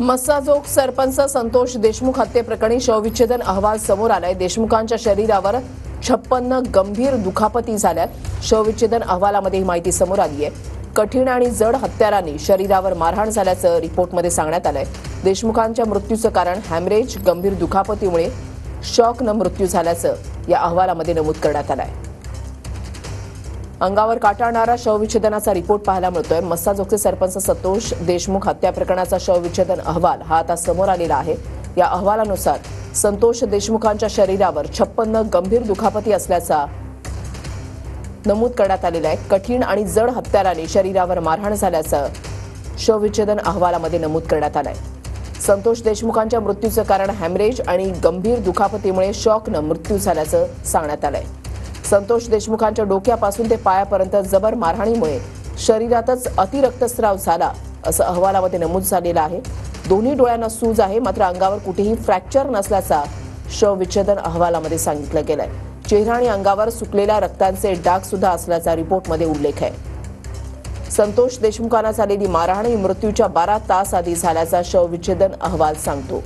मस्साजोग सरपंच संतोष देशमुख हत्येप्रकरणी शवविच्छेदन अहवाल समोर आलाय। देशमुखांच्या शरीरावर 56 गंभीर दुखापती झाल्यात। शवविच्छेदन अहवालामध्ये ही माहिती समोर आली आहे। कठीण आणि जड हत्यारांनी शरीरावर मारहाण झाल्याचं रिपोर्टमध्ये सांगण्यात आलंय। देशमुखांच्या मृत्यूचं कारण हॅमरेज, गंभीर दुखापतीमुळे शॉकनं मृत्यू झाल्याचं या अहवालामध्ये नमूद करण्यात आलंय। अंगावर काटाळणारा शवविच्छेदनाचा रिपोर्ट पाहायला मिळतोय। मस्साजोगचे सरपंच संतोष देशमुख हत्या प्रकरणाचा शवविच्छेदन अहवाल हा आता समोर आलेला आहे। या अहवालानुसार संतोष देशमुखांच्या शरीरावर 56 गंभीर दुखापती असल्याचा नमूद करण्यात आलेला आहे। कठीण आणि जड हत्याराने शरीरावर मारहाण झाल्याचं शवविच्छेदन अहवालामध्ये नमूद करण्यात आलंय। संतोष देशमुखांच्या मृत्यूचं कारण हॅमरेज आणि गंभीर दुखापतीमुळे शॉकनं मृत्यू झाल्याचं सांगण्यात आलंय। संतोष देशमुखांच्या डोक्यापासून ते पायापर्यंत जबर मारहाणीमुळे शरीरातच अतिरक्तस्राव झाला असं अहवालामध्ये नमूद झालेलं आहे। दोन्ही डोळ्यांना सूज आहे, मात्र अंगावर कुठेही फ्रॅक्चर नसल्याचा शवविच्छेदन अहवालामध्ये सांगितलं गेलंय। चेहरा आणि अंगावर सुकलेल्या रक्तांचे डाग सुद्धा असल्याचा रिपोर्टमध्ये उल्लेख आहे। संतोष देशमुखांना झालेली मारहाण ही मृत्यूच्या 12 तास आधी झाल्याचा शवविच्छेदन अहवाल सांगतो।